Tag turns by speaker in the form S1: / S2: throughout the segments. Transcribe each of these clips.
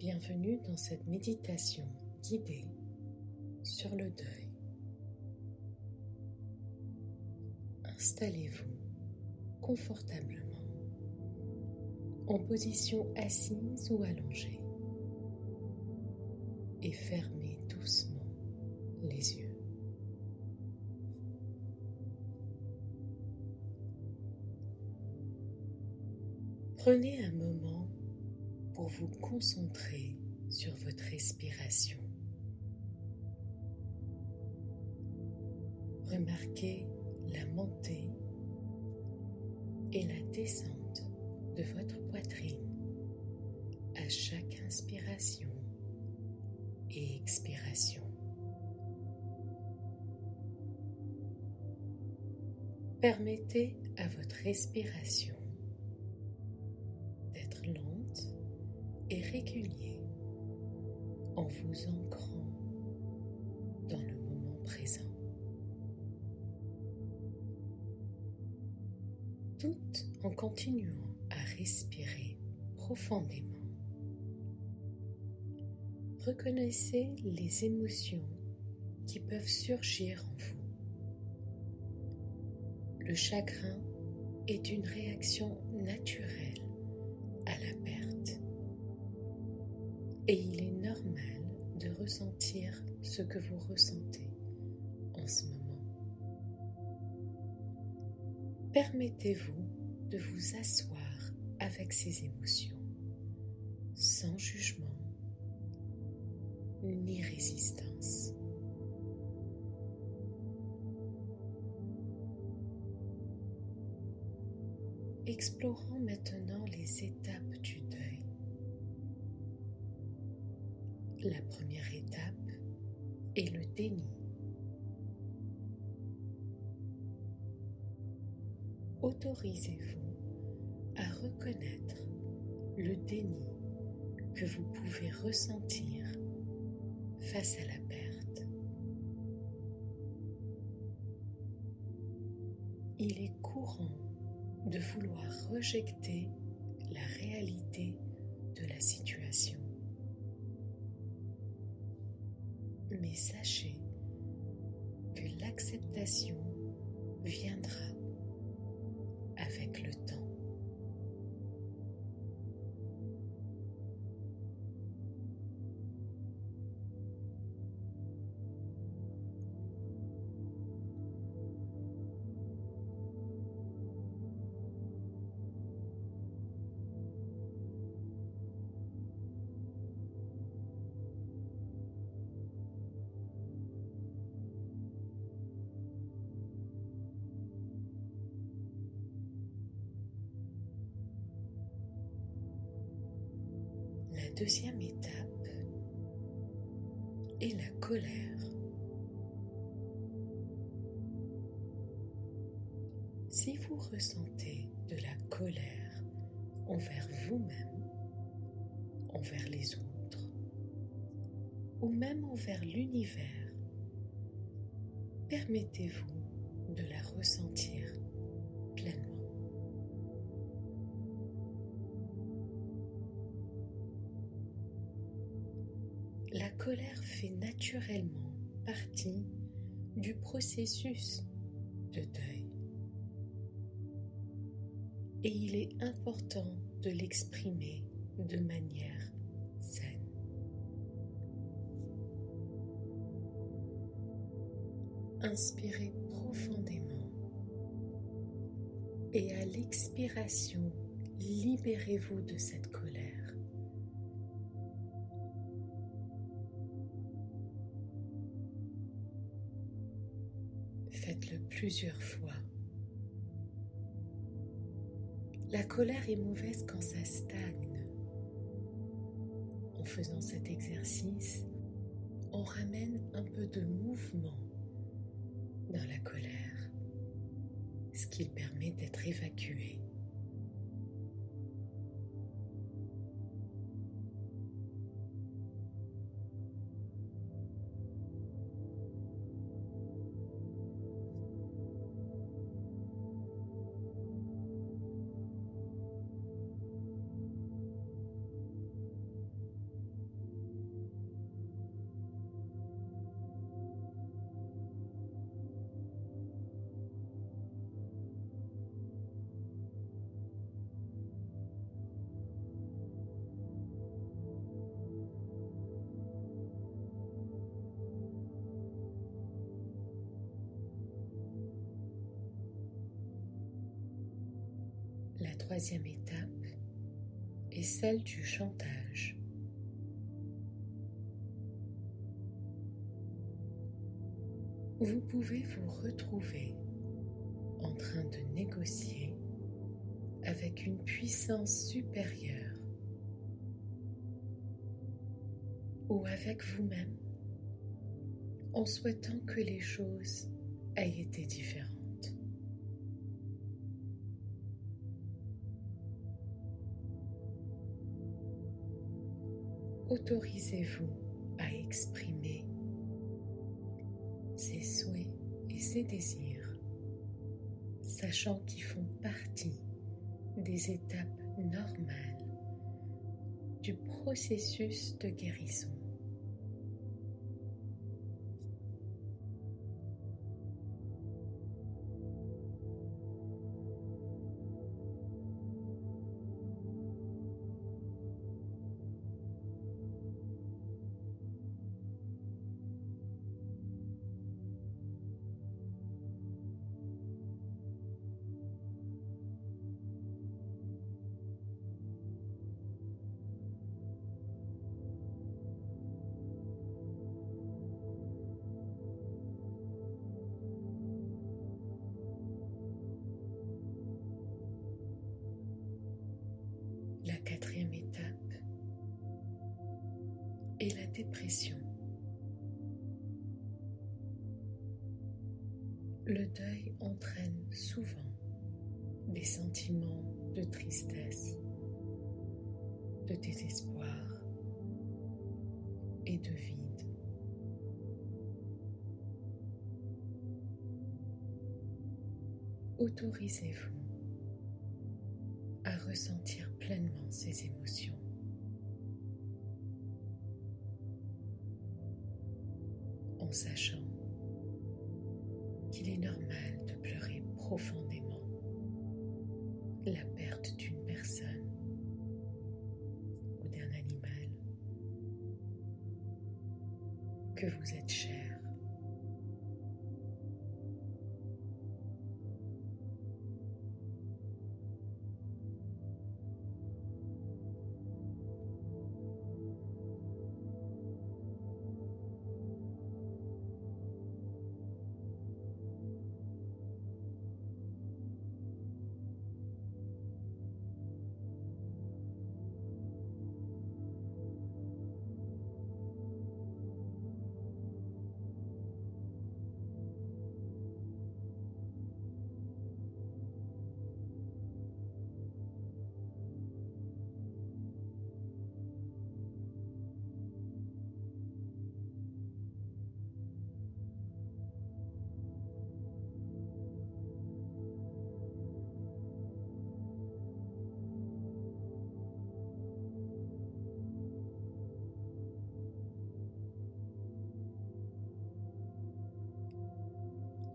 S1: Bienvenue dans cette méditation guidée sur le deuil. Installez-vous confortablement en position assise ou allongée et fermez doucement les yeux. Prenez un moment pour vous concentrer sur votre respiration. Remarquez la montée et la descente de votre poitrine à chaque inspiration et expiration. Permettez à votre respiration d'être lente et régulier en vous ancrant dans le moment présent. Tout en continuant à respirer profondément. Reconnaissez les émotions qui peuvent surgir en vous. Le chagrin est une réaction naturelle à la perte. Et il est normal de ressentir ce que vous ressentez en ce moment. Permettez-vous de vous asseoir avec ces émotions, sans jugement ni résistance. Explorons maintenant les étapes du deuil. La première étape est le déni. Autorisez-vous à reconnaître le déni que vous pouvez ressentir face à la perte. Il est courant de vouloir rejeter la réalité de la situation. Mais sachez que l'acceptation viendra avec le temps. La deuxième étape est la colère. Si vous ressentez de la colère envers vous-même, envers les autres, ou même envers l'univers, permettez-vous de la ressentir pleinement. La colère fait naturellement partie du processus de deuil. Et il est important de l'exprimer de manière saine. Inspirez profondément et à l'expiration, libérez-vous de cette colère. Faites-le plusieurs fois. La colère est mauvaise quand ça stagne. En faisant cet exercice, on ramène un peu de mouvement dans la colère, ce qui permet d'être évacué. troisième étape est celle du chantage. Vous pouvez vous retrouver en train de négocier avec une puissance supérieure ou avec vous-même en souhaitant que les choses aient été différentes. Autorisez-vous à exprimer ses souhaits et ses désirs, sachant qu'ils font partie des étapes normales du processus de guérison. La quatrième étape est la dépression. Le deuil entraîne souvent des sentiments de tristesse, de désespoir et de vide. Autorisez-vous à ressentir pleinement ces émotions. En sachant qu'il est normal de pleurer profondément la perte d'une personne ou d'un animal que vous êtes cher.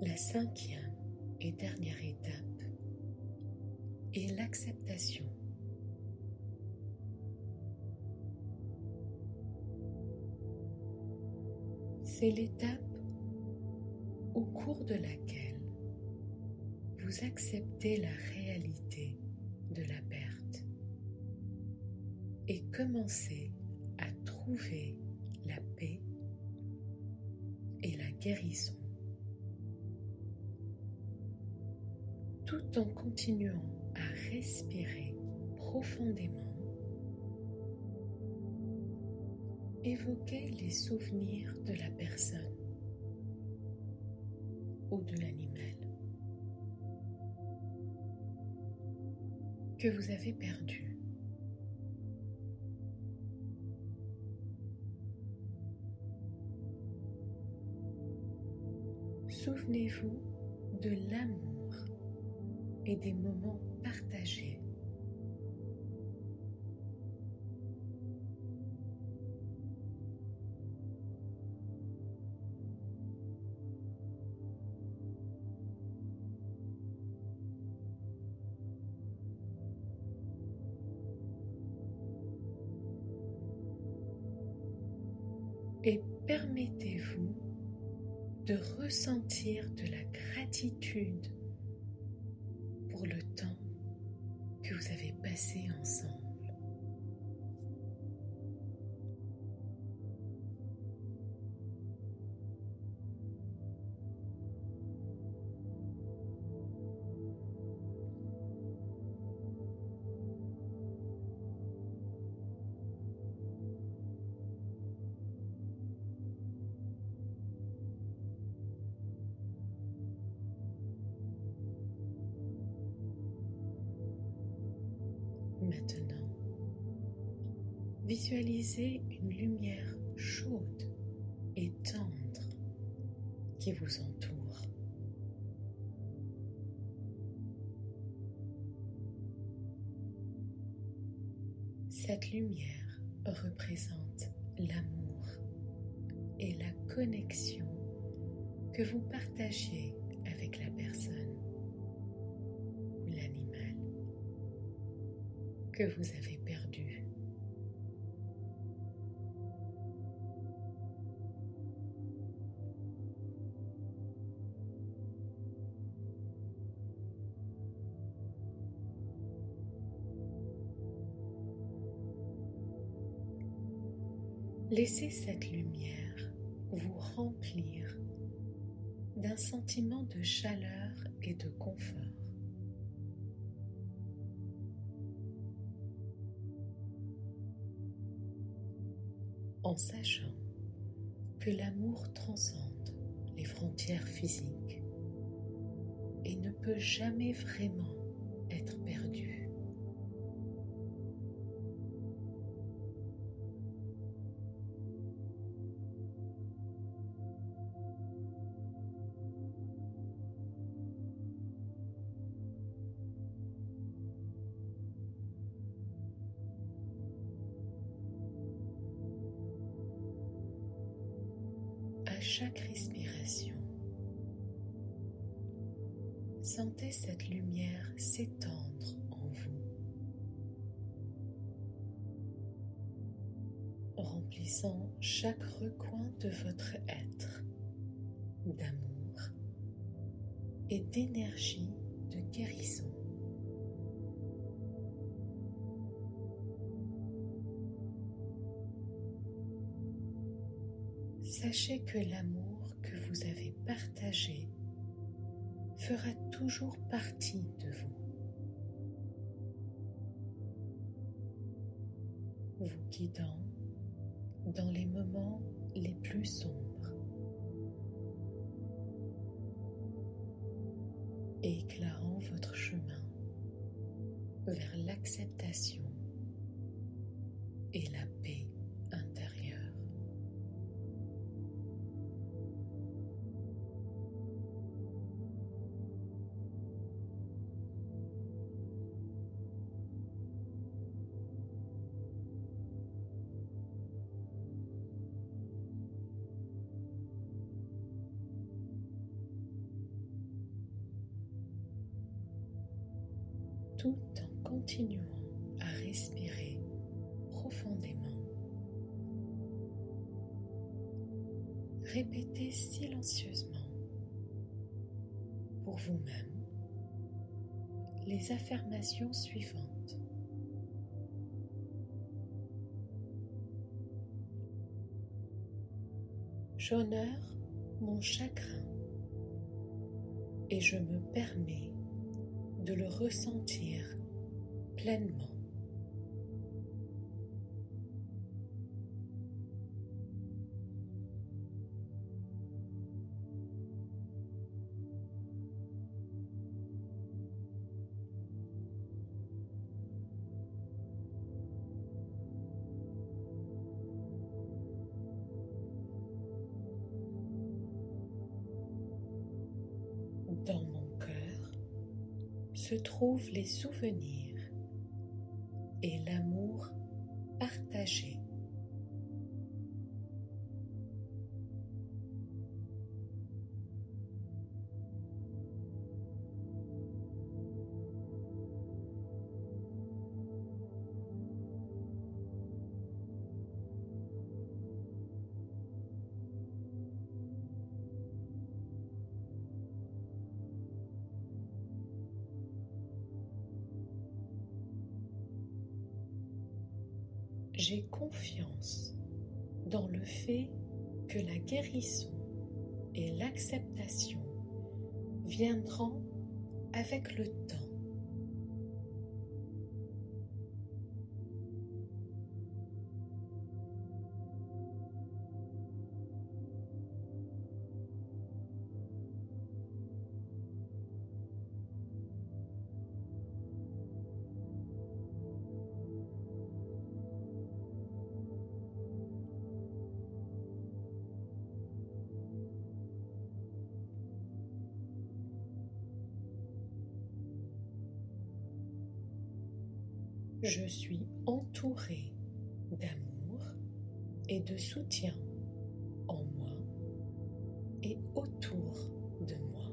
S1: La cinquième et dernière étape est l'acceptation. C'est l'étape au cours de laquelle vous acceptez la réalité de la perte et commencez à trouver la paix et la guérison, tout en continuant à respirer profondément. Évoquez les souvenirs de la personne ou de l'animal que vous avez perdu. Souvenez-vous de l'amour et des moments partagés. Et permettez-vous de ressentir de la gratitude pour le temps que vous avez passé ensemble. Maintenant, visualisez une lumière chaude et tendre qui vous entoure. Cette lumière représente l'amour et la connexion que vous partagiez avec la personne ou l'animal que vous avez perdu. Laissez cette lumière vous remplir d'un sentiment de chaleur et de confort. En sachant que l'amour transcende les frontières physiques et ne peut jamais vraiment être perdu. À chaque respiration, sentez cette lumière s'étendre en vous, remplissant chaque recoin de votre être d'amour et d'énergie de guérison. Sachez que l'amour que vous avez partagé fera toujours partie de vous, vous guidant dans les moments les plus sombres et éclairant votre chemin vers l'acceptation et la paix intérieure. Tout en continuant à respirer profondément. Répétez silencieusement pour vous-même les affirmations suivantes. J'honore mon chagrin et je me permets de le ressentir pleinement. Dans mon cœur se trouvent les souvenirs et l'amour partagé. J'ai confiance dans le fait que la guérison et l'acceptation viendront avec le temps. Je suis entourée d'amour et de soutien en moi et autour de moi.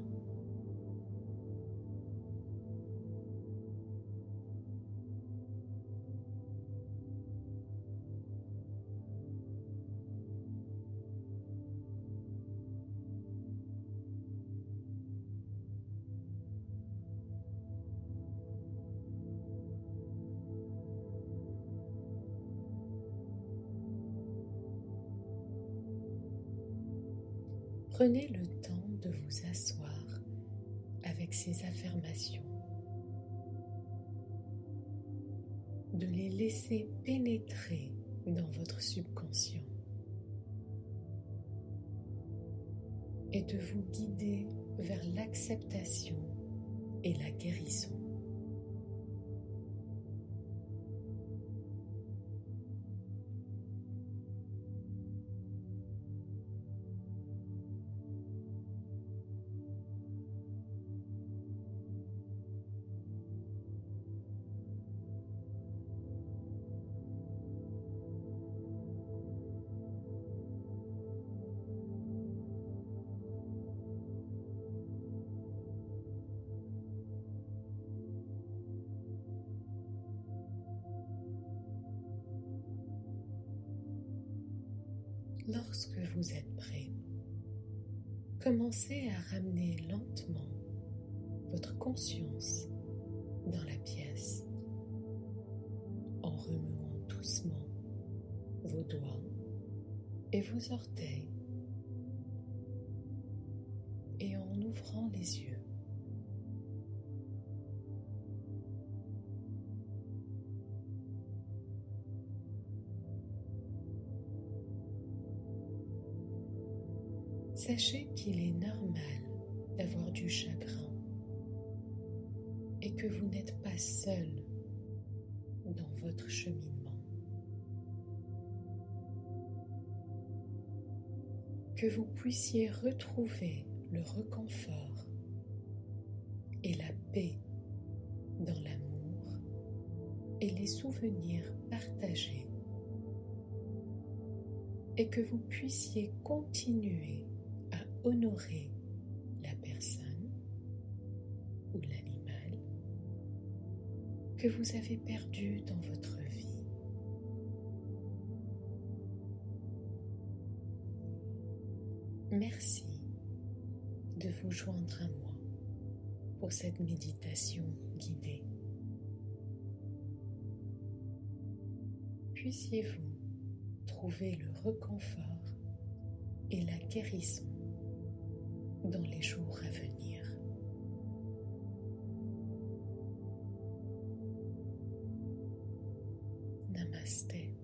S1: Prenez le temps de vous asseoir avec ces affirmations, de les laisser pénétrer dans votre subconscient et de vous guider vers l'acceptation et la guérison. Lorsque vous êtes prêt, commencez à ramener lentement votre conscience dans la pièce en remuant doucement vos doigts et vos orteils et en ouvrant les yeux. Sachez qu'il est normal d'avoir du chagrin et que vous n'êtes pas seul dans votre cheminement. Que vous puissiez retrouver le réconfort et la paix dans l'amour et les souvenirs partagés et que vous puissiez continuer à honorer la personne ou l'animal que vous avez perdu dans votre vie. Merci de vous joindre à moi pour cette méditation guidée. Puissiez-vous trouver le réconfort et la guérison dans les jours à venir. Namasté.